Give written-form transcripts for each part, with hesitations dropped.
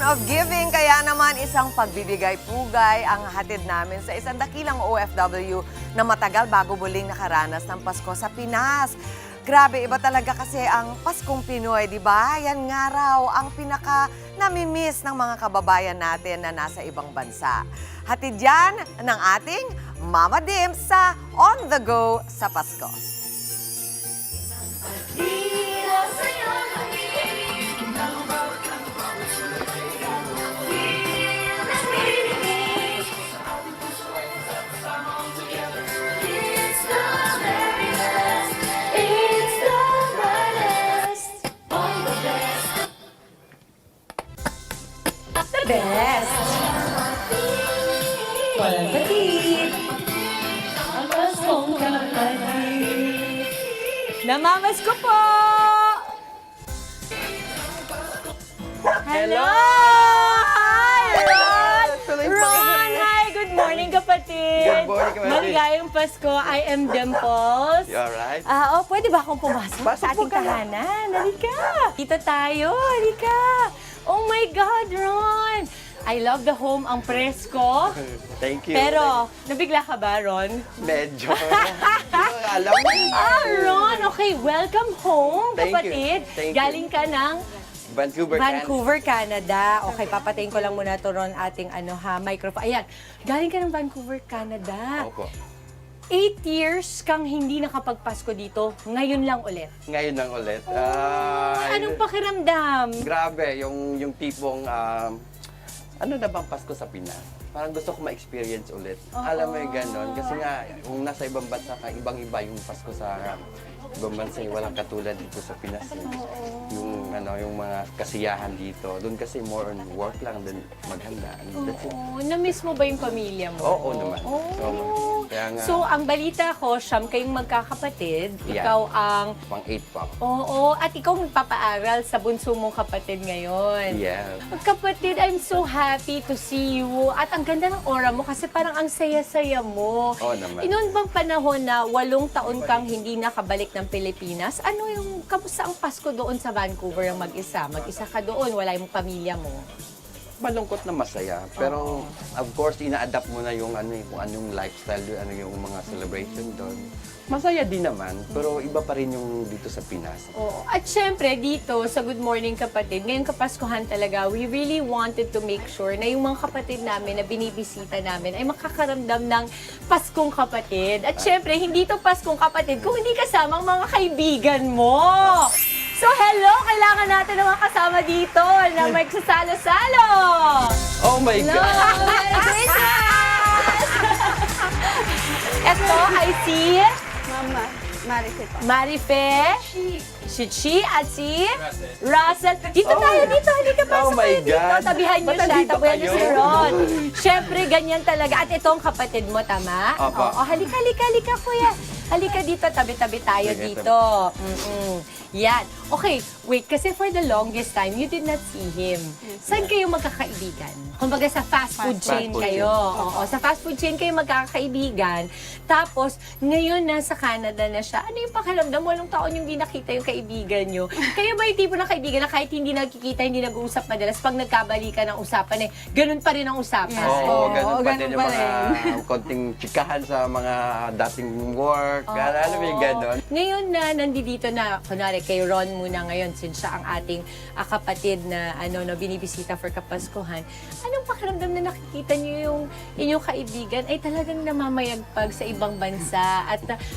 of giving, kaya naman isang pagbibigay-pugay ang hatid namin sa isang dakilang OFW na matagal bago muling nakaranas ng Pasko sa Pinas. Grabe, iba talaga kasi ang Paskong Pinoy, di ba? Yan nga raw ang pinaka-namimiss ng mga kababayan natin na nasa ibang bansa. Hatid yan ng ating Mama Dims sa On The Go sa Pasko. Best! Walang batid! Ang Paskong kapatid! Namamas ko po! Hello! Hi, Ron! Ron! Hi! Good morning, kapatid! Good morning, kapatid. Maligayang Pasko. I am Dimples. You alright? Pwede ba akong pumasok Pasok sa po ating ka. tahanan? Halika! Dito tayo! Halika! Oh my God, Ron! I love the home, ang presko. Thank you. Pero, nabigla ka ba, Ron? Medyo. Alam mo. Ron, okay, welcome home, Thank you. kapatid. Thank you. Galing ka ng Vancouver, Canada. Okay, papatayin ko lang muna to, Ron, ating microphone. Ayan, galing ka ng Vancouver, Canada. Opo. 8 years kang hindi nakapagpasko dito, ngayon lang ulit. Ngayon lang ulit. Anong pakiramdam? Grabe, yung tipong, ano na bang Pasko sa Pinas? Parang gusto ko ma-experience ulit. Alam mo yung ganon. Kasi nga, kung nasa ibang bansa ka, ibang-iba yung Pasko sa ibang bansa. Walang katulad dito sa Pinas. Yung mga kasiyahan dito. Doon kasi more on work lang, then maghanda. That's it. Na-miss mo ba yung pamilya mo? Oo naman. Kaya nga, So, ang balita ko, siyam kayong magkakapatid. Yeah. Ikaw ang... pang-8 pa ako. Oo, at ikaw magpapaaral sa bunso mong kapatid ngayon. Yeah. Kapatid, I'm so happy to see you. At ang ganda ng aura mo kasi parang ang saya-saya mo. Oo naman. Noon bang panahon na 8 taon kang hindi nakabalik ng Pilipinas, kamusta ang Pasko doon sa Vancouver ang mag-isa? Mag-isa ka doon, wala yung pamilya mo. Malungkot na masaya. Pero, of course, ina-adapt mo na yung kung anong lifestyle doon, yung mga celebration doon. Masaya din naman, pero iba pa rin yung dito sa Pinas. Oo. At syempre, dito sa Good Morning Kapatid, ngayong Kapaskuhan talaga, we really wanted to make sure na yung mga kapatid namin na binibisita namin ay makakaramdam ng Paskong Kapatid. At syempre, hindi to Paskong Kapatid kung hindi kasama ang mga kaibigan mo. So hello, kailangan natin ng mga kasama dito na may sasalo-salo. Oh my Hello, God! Merry Christmas! Ito ay si Mama, Marife po. Marife, si Chi at si Russell. Dito tayo, dito. Halika, pasok Oh my kayo dito. God. Tabihan niyo Ba't siya, nandito tabihan niyo kayo? si Ron. Siyempre, ganyan talaga. At ito ang kapatid mo, tama? Opo. Oo, halika, kuya. Halika dito, tabi-tabi tayo Sige, dito. Yan. Okay, wait, kasi for the longest time, you did not see him. Saan kayo magkakaibigan? Kumbaga sa fast food chain food kayo. Oo, sa fast food chain kayo magkakaibigan. Tapos, ngayon nasa Canada na siya. Ano yung pakiramdam? Walong taon yung di nakita yung kaibigan nyo. Kayo ba yung tipo ng kaibigan na kahit hindi nagkikita, hindi nag-uusap madalas, pag nagkabalikan ng usapan ganun pa rin ang usapan? Oo, ganun pa ganun din yung pa mga konting chikahan sa mga dating work. Alam mo yung ganon. Ngayon na nandito na, kunwari kay Ron muna ngayon, since siya ang ating kapatid na binibisita for Kapaskuhan, anong pakiramdam na nakikita niyo yung inyong kaibigan ay talagang namamayagpag sa ibang bansa?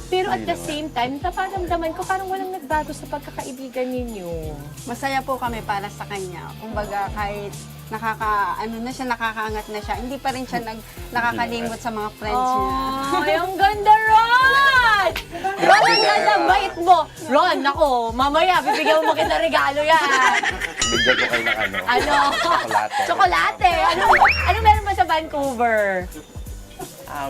Pero at the same time, naparamdaman ko parang walang nagbago sa pagkakaibigan ninyo. Masaya po kami para sa kanya. Kumbaga kahit nakakaangat na siya, hindi pa rin siya nakakalimot sa mga friends niya. Ay, ang ganda, Ron! Ron, ang ganda, bait mo. Ron, ako, mamaya, bibigyan mo kita regalo yan. Bigyan ko kayo ng Chocolate. Tsokolate. Ano meron ba sa Vancouver?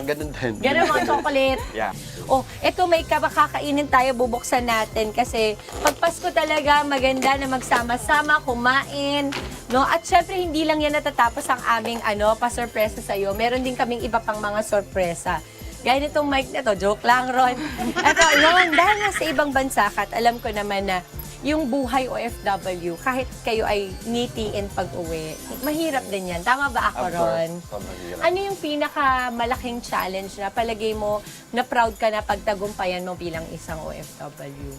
Ganun din. Ganun mga chocolate. Yeah. Oh, eto may kakainin tayo, bubuksan natin kasi pag Pasko talaga maganda na magsama-sama, kumain, no? At syempre hindi lang yan natatapos ang aming pa-sorpresa sa iyo. Meron din kaming iba pang mga sorpresa. Gaya nitong mic na to, joke lang, Ron. Ito, Ron, dahil nasa ibang bansa ka at alam ko naman na yung buhay OFW, kahit kayo ay ngiti in pag-uwi, mahirap din yan. Tama ba ako, Of Ron? course, sobrang hirap. Ano yung pinakamalaking challenge na palagay mo na proud ka na pagtagumpayan mo bilang isang OFW?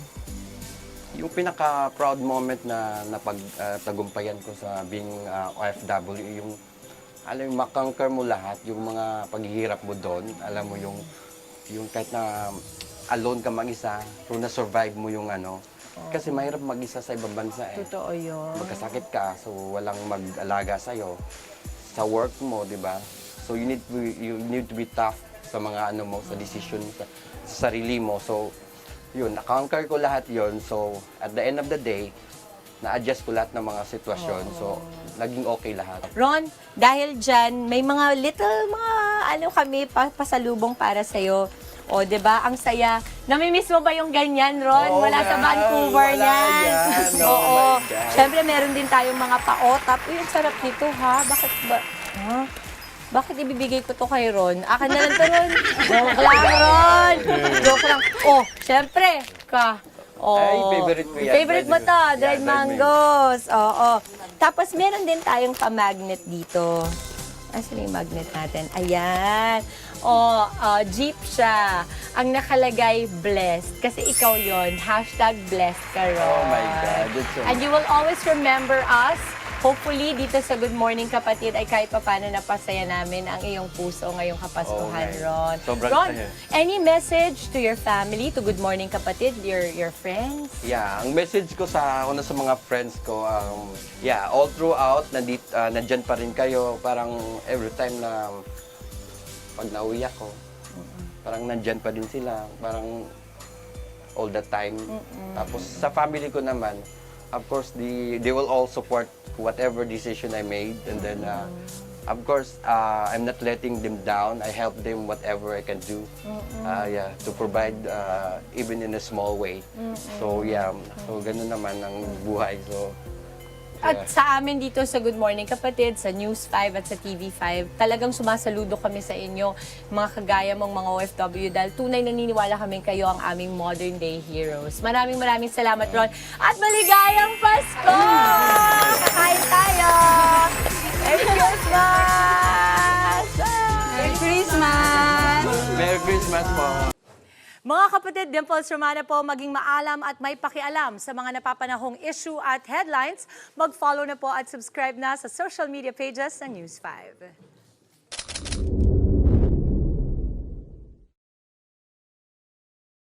Yung pinaka-proud moment na napagtagumpayan ko sa being OFW, yung alam mo, makonquer mo lahat, yung mga paghihirap mo doon, alam mo yung kahit na alone ka mag-isa, pero na-survive mo yung ano. Kasi mahirap mag-isa sa ibang bansa eh. Totoo yun. Magkasakit ka, so walang mag-alaga sa'yo. Sa work mo, di ba? So you need to be tough sa mga ano mo, sa decision, sa sarili mo. So yun, na-conquer ko lahat yun. So at the end of the day, na-adjust ko lahat ng mga sitwasyon. So naging okay lahat. Ron, dahil dyan, may mga kami pasalubong para sa'yo. O, di ba? Ang saya. Namimiss mo ba yung ganyan, Ron? Oo Wala sa nga, Vancouver wala yan. yan. Oh Oo. my God. Siyempre, meron din tayong mga pa-otap. Uy, ang sarap nito, ha? Bakit ba? Ha? Bakit ibibigay ko to kay Ron? Akin na lang to, Ron. Joke lang, Ron. Joke lang. Oh, siyempre, ka. Oh. Ay, favorite ko yan. Favorite mo to, Yeah, dried mangoes. Oo. Tapos, meron din tayong pa-magnet dito. Asan yung magnet natin? Ayan. Jeep siya. Ang nakalagay, blessed. Kasi ikaw yon. #blessed ka, Ron. Oh my God, that's so And you will always remember us. Hopefully, dito sa Good Morning Kapatid ay kahit paano napasaya namin ang iyong puso ngayong Kapaskuhan, Oh my. Ron. Sobrang Ron, saya. any message to your family, to Good Morning Kapatid, your friends? Yeah, ang message ko sa mga friends ko, all throughout, nandyan pa rin kayo. Parang every time na pag nauwi ako, parang nandyan pa din sila. Parang all the time. Tapos sa family ko naman, of course, they will all support whatever decision I made. And then, of course, I'm not letting them down. I help them whatever I can do. To provide even in a small way. So ganun naman ang buhay. So, At sa amin dito sa Good Morning Kapatid, sa News 5 at sa TV5, talagang sumasaludo kami sa inyo, mga kagaya mong mga OFW, dahil tunay naniniwala kami kayo ang aming modern day heroes. Maraming salamat, Ron. At maligayang Pasko! Kakain tayo! Merry Christmas! Merry Christmas! Merry Christmas po! Mga kapatid, Dimples Romana po, maging maalam at may pakialam sa mga napapanahong issue at headlines. Mag-follow na po at subscribe na sa social media pages ng News 5.